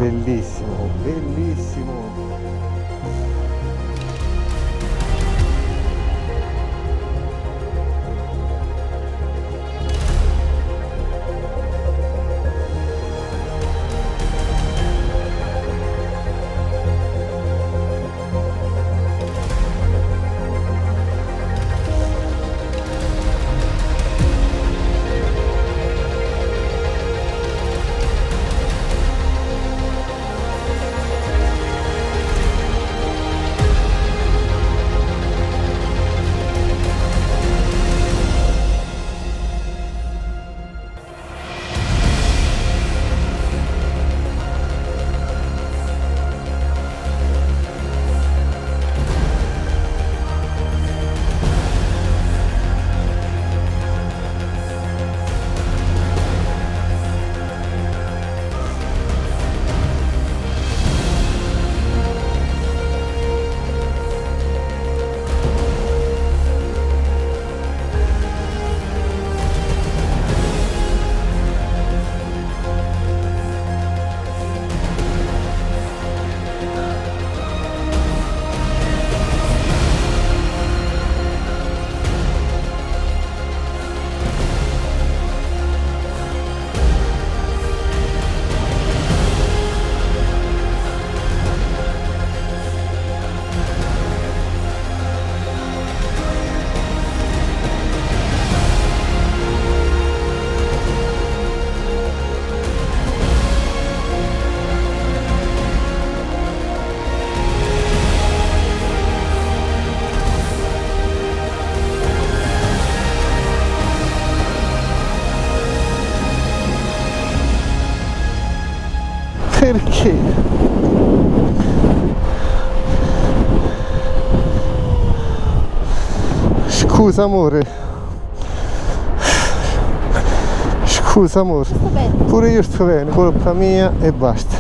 bellissimo, bellissimo. Perché? Scusa amore. Scusa amore. Pure io sto bene, colpa mia e basta.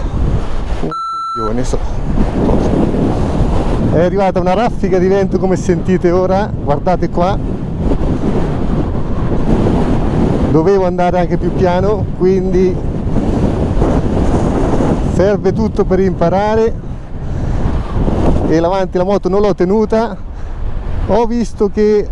Un coglione so. È arrivata una raffica di vento come sentite ora, guardate qua. Dovevo andare anche più piano, quindi serve tutto per imparare. E l'avanti la moto non l'ho tenuta, ho visto che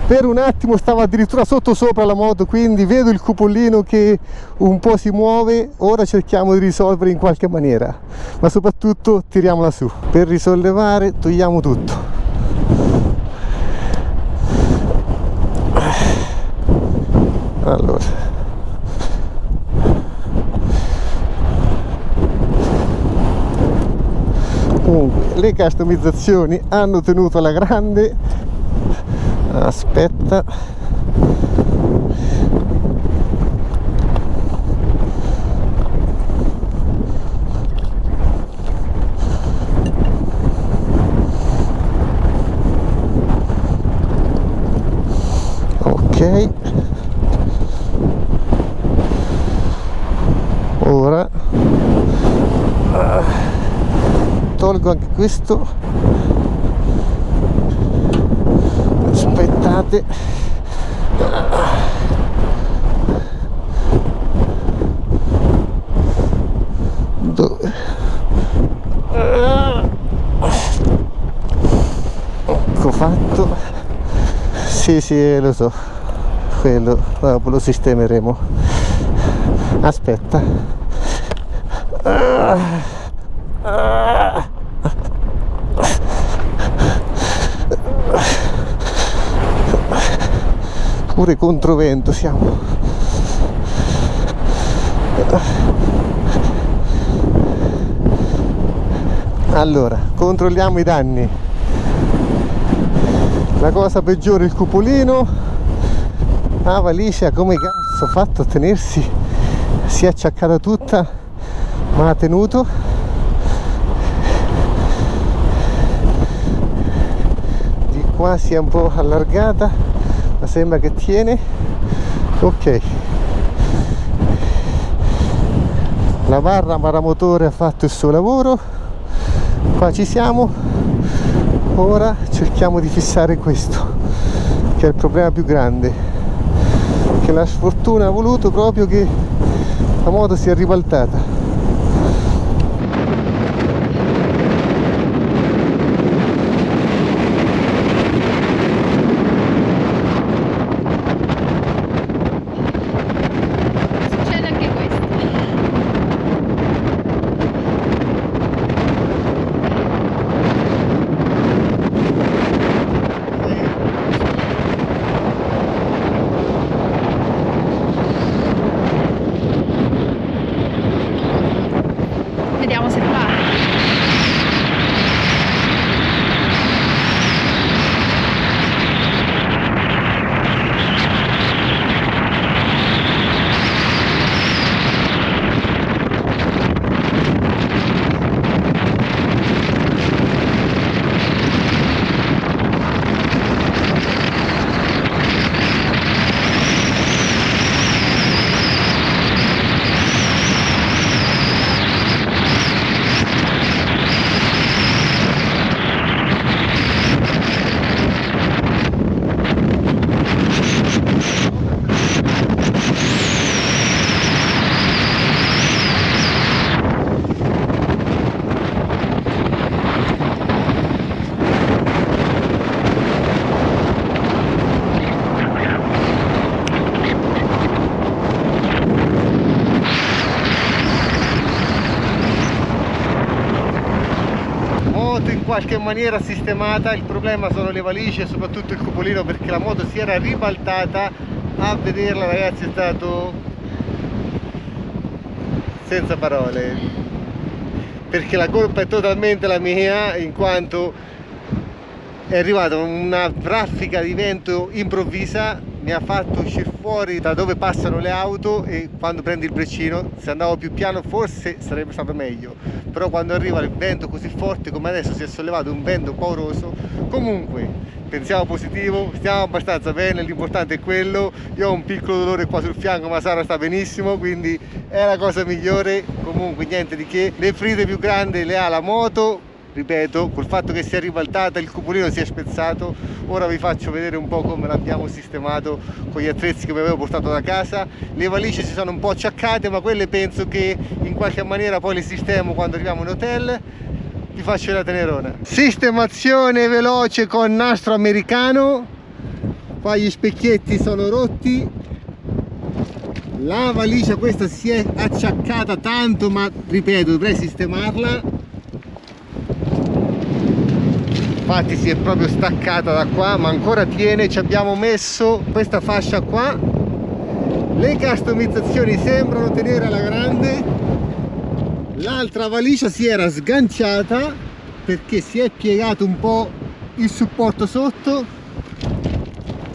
per un attimo stava addirittura sotto sopra la moto, quindi vedo il cupolino che un po' si muove. Ora cerchiamo di risolvere in qualche maniera, ma soprattutto tiriamola su. Per risollevare togliamo tutto. Allora, comunque le customizzazioni hanno tenuto alla grande. Aspetta, ok, ora tolgo anche questo. Aspettate, dove? Ecco fatto. Sì, lo so, quello dopo lo sistemeremo. Aspetta. Pure controvento siamo. Allora, controlliamo i danni. La cosa peggiore, il cupolino. La valigia come cazzo ha fatto a tenersi? Si è acciaccata tutta, ma ha tenuto. Di qua si è un po' allargata, ma sembra che tiene. Ok, la barra paramotore ha fatto il suo lavoro. Qua ci siamo. Ora cerchiamo di fissare questo, che è il problema più grande, che la sfortuna ha voluto proprio che la moto sia ribaltata. qualche maniera sistemata. Il problema sono le valigie e soprattutto il cupolino, perché la moto si era ribaltata. A vederla, ragazzi, è stato senza parole, perché la colpa è totalmente la mia, in quanto è arrivata una raffica di vento improvvisa, mi ha fatto uscire fuori da dove passano le auto, e quando prendi il braccino, se andavo più piano forse sarebbe stato meglio, però quando arriva il vento così forte come adesso, si è sollevato un vento pauroso. Comunque pensiamo positivo, stiamo abbastanza bene, l'importante è quello. Io ho un piccolo dolore qua sul fianco, ma Sara sta benissimo, quindi è la cosa migliore. Comunque niente di che, le ferite più grandi le ha la moto, ripeto, col fatto che si è ribaltata, il cupolino si è spezzato. Ora vi faccio vedere un po' come l'abbiamo sistemato con gli attrezzi che vi avevo portato da casa. Le valigie si sono un po' acciaccate, ma quelle penso che in qualche maniera poi le sistemo quando arriviamo in hotel. Vi faccio la tenerona. Sistemazione veloce con nastro americano. Qua gli specchietti sono rotti, la valigia questa si è acciaccata tanto, ma ripeto, dovrei sistemarla. Infatti si è proprio staccata da qua, ma ancora tiene. Ci abbiamo messo questa fascia qua. Le customizzazioni sembrano tenere alla grande. L'altra valigia si era sganciata perché si è piegato un po' il supporto sotto.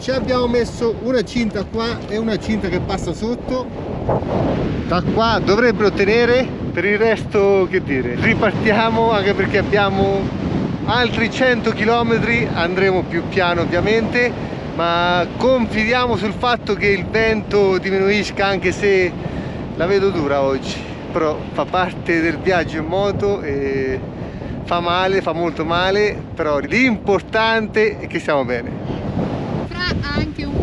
Ci abbiamo messo una cinta qua e una cinta che passa sotto. Da qua dovrebbero tenere. Per il resto, che dire, ripartiamo, anche perché abbiamo altri 100 km, andremo più piano ovviamente, ma confidiamo sul fatto che il vento diminuisca, anche se la vedo dura oggi. Però fa parte del viaggio in moto e fa male, fa molto male, però l'importante è che stiamo bene. Fra ha anche un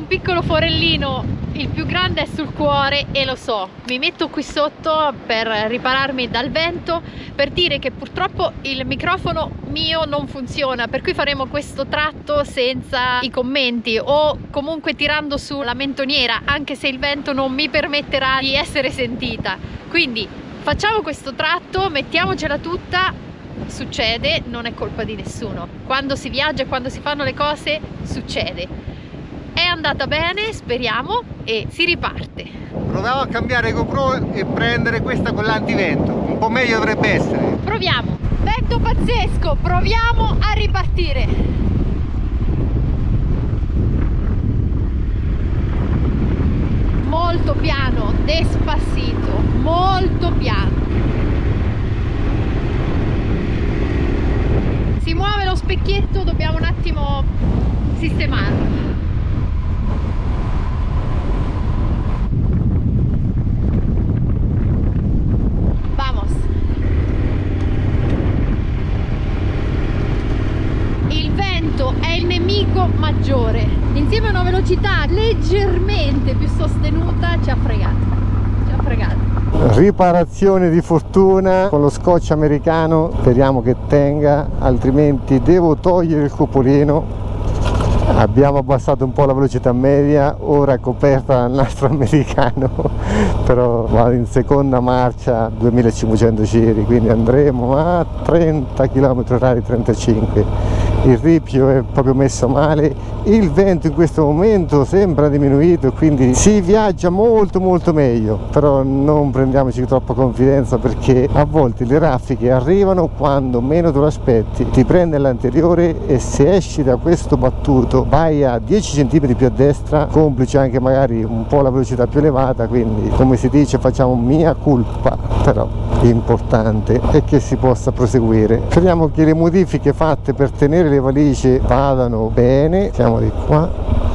piccolo forellino, il più grande è sul cuore e lo so, mi metto qui sotto per ripararmi dal vento, per dire che purtroppo il microfono mio non funziona, per cui faremo questo tratto senza i commenti o comunque tirando su la mentoniera, anche se il vento non mi permetterà di essere sentita. Quindi facciamo questo tratto, mettiamocela tutta. Succede, non è colpa di nessuno, quando si viaggia e quando si fanno le cose succede. È andata bene, speriamo, e si riparte. Proviamo a cambiare GoPro e prendere questa con l'antivento, un po' meglio dovrebbe essere. Proviamo. Vento pazzesco, proviamo a ripartire. Molto piano, despacito, molto piano. Si muove lo specchietto, dobbiamo un attimo sistemarlo. Vamos. Il vento è il nemico maggiore. Insieme a una velocità leggermente più sostenuta ci ha fregato. Ci ha fregato. Riparazione di fortuna con lo scotch americano, speriamo che tenga, altrimenti devo togliere il cupolino. Abbiamo abbassato un po' la velocità media, ora è coperta dal nastro americano, però vado in seconda marcia, 2500 giri, quindi andremo a 30 km/h, 35. Il ripio è proprio messo male, il vento in questo momento sembra diminuito, quindi si viaggia molto meglio, però non prendiamoci troppa confidenza, perché a volte le raffiche arrivano quando meno te lo aspetti, ti prende l'anteriore e se esci da questo battuto vai a 10 cm più a destra, complice anche magari un po' la velocità più elevata, quindi come si dice facciamo mia colpa, però l'importante è che si possa proseguire. Speriamo che le modifiche fatte per tenere le valigie vadano bene. Siamo di qua.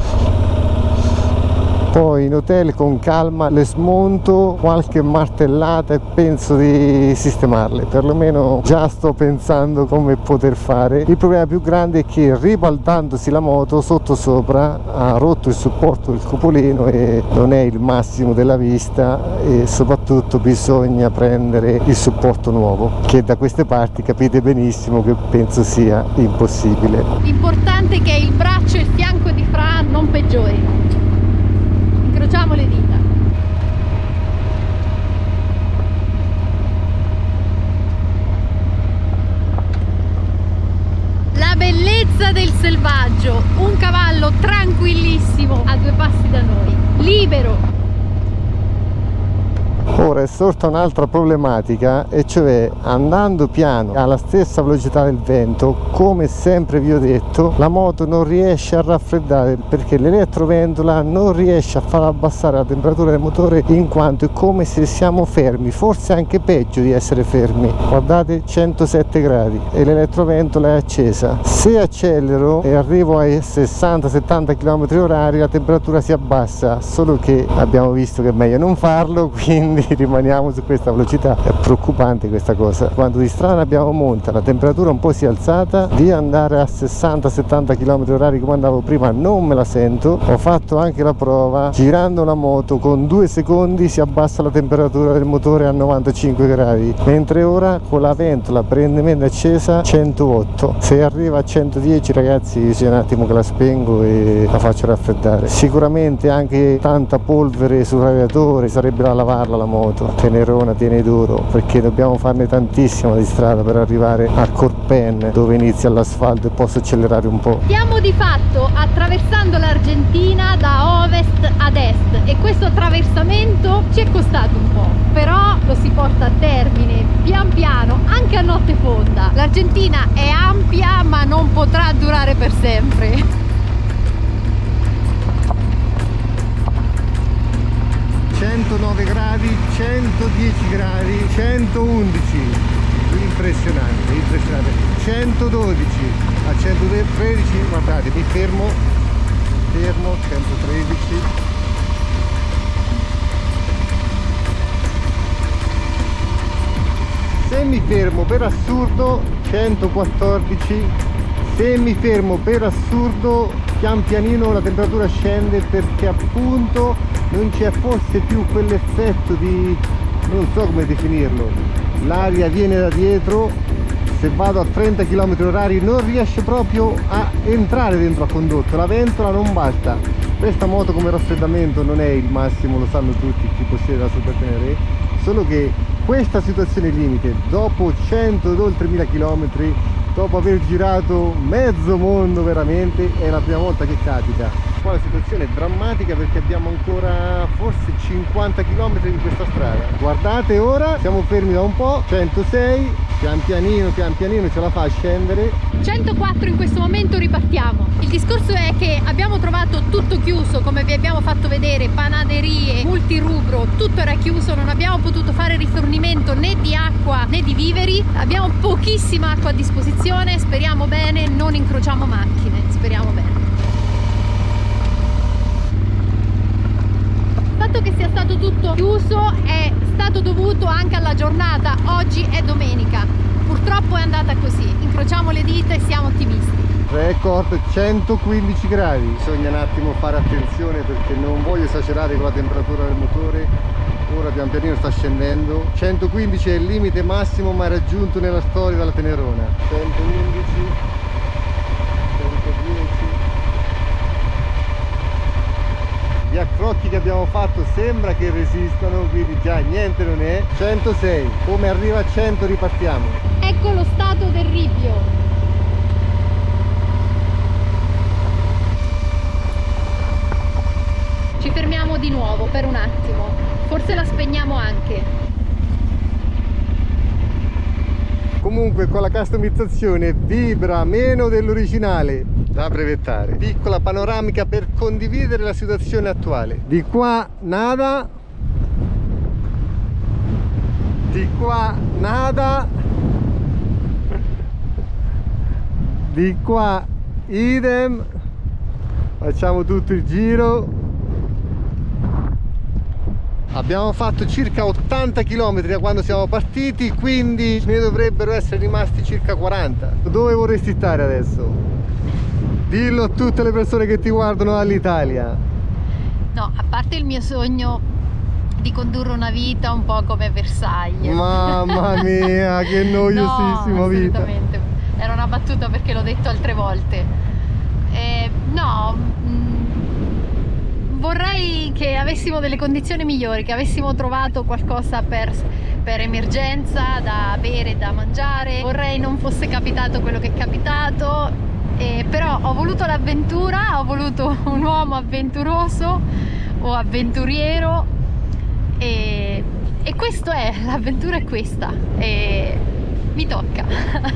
Poi in hotel con calma le smonto, qualche martellata e penso di sistemarle, perlomeno già sto pensando come poter fare. Il problema più grande è che ribaltandosi la moto sotto sopra ha rotto il supporto del cupolino e non è il massimo della vista, e soprattutto bisogna prendere il supporto nuovo, che da queste parti capite benissimo che penso sia impossibile. L'importante è che il braccio e il fianco di Fra non peggiori. Incrociamo le dita. La bellezza del selvaggio, un cavallo tranquillissimo a 2 passi da noi, libero. Ora è sorta un'altra problematica, e cioè andando piano alla stessa velocità del vento, come sempre vi ho detto, la moto non riesce a raffreddare perché l'elettroventola non riesce a far abbassare la temperatura del motore, in quanto è come se siamo fermi, forse anche peggio di essere fermi. Guardate, 107 gradi e l'elettroventola è accesa. Se accelero e arrivo ai 60-70 km/h la temperatura si abbassa, solo che abbiamo visto che è meglio non farlo, quindi rimaniamo su questa velocità. È preoccupante questa cosa. Quando di strada abbiamo monta, la temperatura un po' si è alzata, di andare a 60-70 km/h come andavo prima non me la sento. Ho fatto anche la prova, girando la moto con 2 secondi si abbassa la temperatura del motore a 95 gradi, mentre ora con la ventola perennemente accesa 108. Se arriva a 110 ragazzi, se un attimo che la spengo e la faccio raffreddare. Sicuramente anche tanta polvere sul radiatore, sarebbe da lavarla la moto. Tenerona tiene duro, perché dobbiamo farne tantissima di strada per arrivare a Corpen, dove inizia l'asfalto, e posso accelerare un po'. Stiamo di fatto attraversando l'Argentina da ovest ad est e questo attraversamento ci è costato un po', però lo si porta a termine pian piano, anche a notte fonda. L'Argentina è ampia ma non potrà durare per sempre. 109 gradi, 110 gradi, 111, impressionante, impressionante, 112, a 113, guardate, mi fermo, 113, se mi fermo per assurdo 114, se mi fermo per assurdo pian pianino la temperatura scende, perché appunto non c'è forse più quell'effetto di, non so come definirlo, l'aria viene da dietro, se vado a 30 km/h non riesce proprio a entrare dentro al condotto, la ventola non basta. Questa moto come raffreddamento non è il massimo, lo sanno tutti chi possiede la Super Tenere, solo che questa situazione limite, dopo 100 ed oltre 1000 km, dopo aver girato mezzo mondo veramente, è la prima volta che capita. Qua la situazione è drammatica perché abbiamo ancora forse 50 km di questa strada. Guardate, ora siamo fermi da un po', 106, pian pianino ce la fa a scendere. 104 in questo momento, ripartiamo. Il discorso è che abbiamo trovato tutto chiuso, come vi abbiamo fatto vedere, panaderie, multirubro, tutto era chiuso, non abbiamo potuto fare rifornimento né di acqua né di viveri, abbiamo pochissima acqua a disposizione, speriamo bene, non incrociamo macchine, speriamo bene. Il fatto che sia stato tutto chiuso è stato dovuto anche alla giornata, oggi è domenica, purtroppo è andata così, incrociamo le dita e siamo ottimisti. Record 115 gradi, bisogna un attimo fare attenzione perché non voglio esagerare con la temperatura del motore. Ora pian pianino sta scendendo, 115 è il limite massimo mai raggiunto nella storia della Tenerona, 111, 110. Gli accrocchi che abbiamo fatto sembra che resistano, quindi già niente non è. 106, come arriva a 100 ripartiamo. Ecco lo stato del rivio. Ci fermiamo di nuovo per un attimo, forse la spegniamo anche. Comunque con la customizzazione vibra meno dell'originale, da brevettare. Piccola panoramica per condividere la situazione attuale. Di qua nada, di qua nada, di qua idem. Facciamo tutto il giro. Abbiamo fatto circa 80 km da quando siamo partiti, quindi ne dovrebbero essere rimasti circa 40. Dove vorresti stare adesso? Dillo a tutte le persone che ti guardano dall'Italia. No, a parte il mio sogno di condurre una vita un po' come Versailles. Mamma mia, che noiosissima no, vita. Assolutamente, era una battuta perché l'ho detto altre volte. No, vorrei che avessimo delle condizioni migliori, che avessimo trovato qualcosa per emergenza, da bere, da mangiare. Vorrei non fosse capitato quello che è capitato, però ho voluto l'avventura, ho voluto un uomo avventuroso o avventuriero, e questo è, l'avventura è questa, e mi tocca.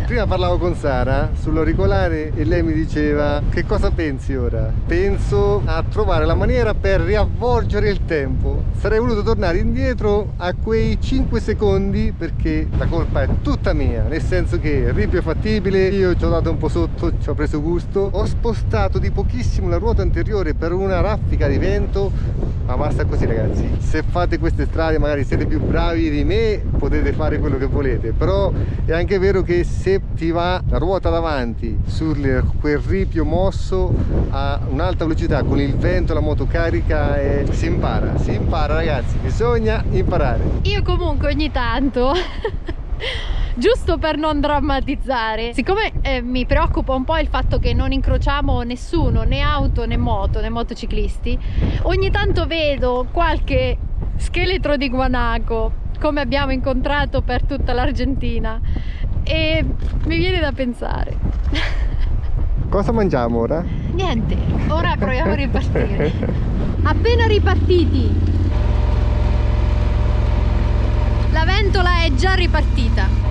Prima parlavo con Sara sull'auricolare e lei mi diceva: che cosa pensi ora? Penso a trovare la maniera per riavvolgere il tempo. Sarei voluto tornare indietro a quei 5 secondi, perché la colpa è tutta mia, nel senso che il ripio è fattibile, io ci ho dato un po' sotto, ci ho preso gusto, ho spostato di pochissimo la ruota anteriore per una raffica di vento, ma basta così ragazzi. Se fate queste strade magari siete più bravi di me, potete fare quello che volete, però è anche vero che se ti va la ruota davanti su quel ripio mosso a un'alta velocità con il vento, la moto carica, si impara ragazzi, bisogna imparare. Io comunque ogni tanto giusto per non drammatizzare, siccome mi preoccupa un po' il fatto che non incrociamo nessuno, né auto né motociclisti, ogni tanto vedo qualche scheletro di guanaco, come abbiamo incontrato per tutta l'Argentina, e mi viene da pensare. Cosa mangiamo ora? Niente, ora proviamo a ripartire. Appena ripartiti, la ventola è già ripartita.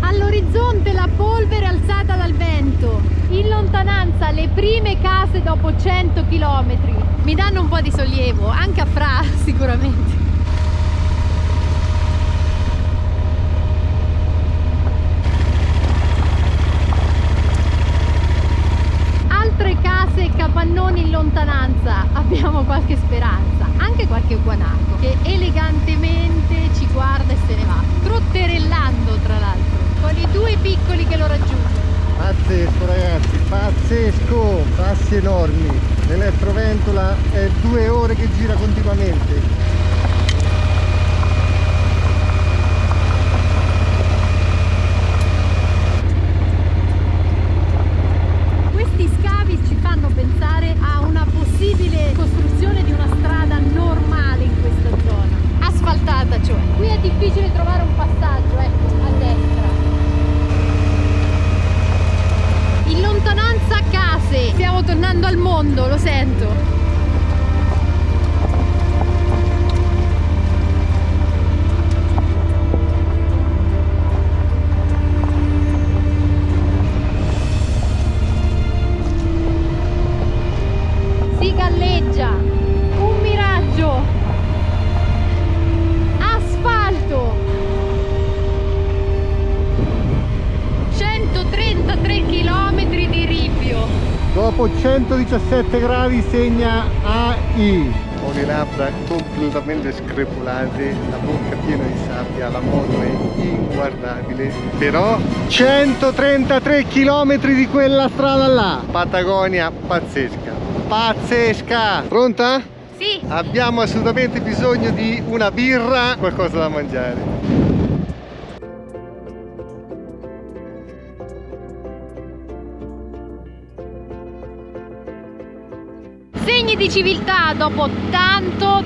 All'orizzonte la polvere alzata dal vento, in lontananza le prime case dopo 100 km. Mi danno un po' di sollievo, anche a Fra sicuramente. Altre case e capannoni in lontananza, abbiamo qualche speranza, anche qualche guanaco che elegantemente ci guarda e se ne va, trotterellando tra l'altro, con i due piccoli che lo raggiungono. Pazzesco ragazzi, pazzesco, passi enormi. L'elettroventola è 2 ore che gira continuamente. Questi scavi ci fanno pensare a una possibile costruzione di una strada normale in questa zona, asfaltata cioè. Qui è difficile trovare un passaggio, ecco, a destra. In lontananza case, stiamo tornando al mondo, lo sento. Si galleggia, un miraggio, asfalto, 133 km di ripio. Dopo 117 gradi segna AI. Ho le labbra completamente screpolate, la bocca piena di sabbia, la moto è inguardabile. Però 133 km di quella strada là. Patagonia pazzesca. Pazzesca! Pronta? Sì. Abbiamo assolutamente bisogno di una birra, qualcosa da mangiare. Segni di civiltà dopo tanto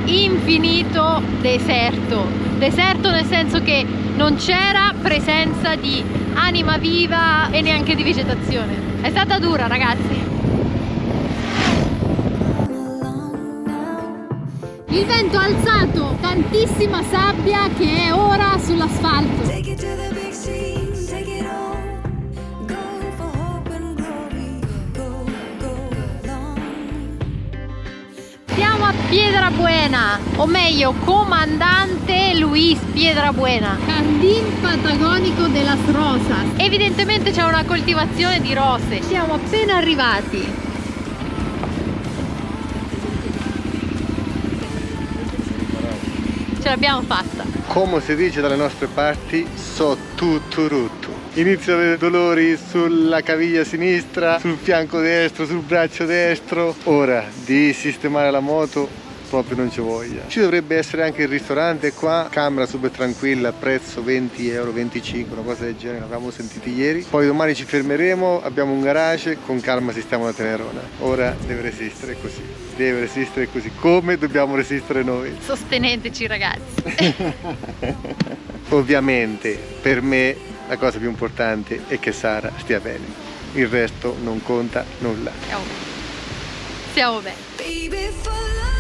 infinito deserto. Deserto nel senso che non c'era presenza di anima viva e neanche di vegetazione. È stata dura ragazzi. Il vento ha alzato tantissima sabbia che è ora sull'asfalto. Siamo a Piedrabuena, o meglio comandante Luis Piedrabuena, Jardín Patagónico de las Rosas. Evidentemente c'è una coltivazione di rose. Siamo appena arrivati. Ce l'abbiamo fatta. Come si dice dalle nostre parti, so tutto rutto. inizio ad avere dolori sulla caviglia sinistra, sul fianco destro, sul braccio destro. Ora di sistemare la moto proprio non c'è voglia. Ci dovrebbe essere anche il ristorante qua, camera super tranquilla, prezzo 20 euro, 25, una cosa del genere, l'avevamo sentiti ieri. Poi domani ci fermeremo, abbiamo un garage, con calma sistemiamo la Tenerona. Ora deve resistere così, deve resistere così, come dobbiamo resistere noi. Sosteneteci ragazzi. Ovviamente per me la cosa più importante è che Sara stia bene, il resto non conta nulla. Siamo bene. Baby, for love.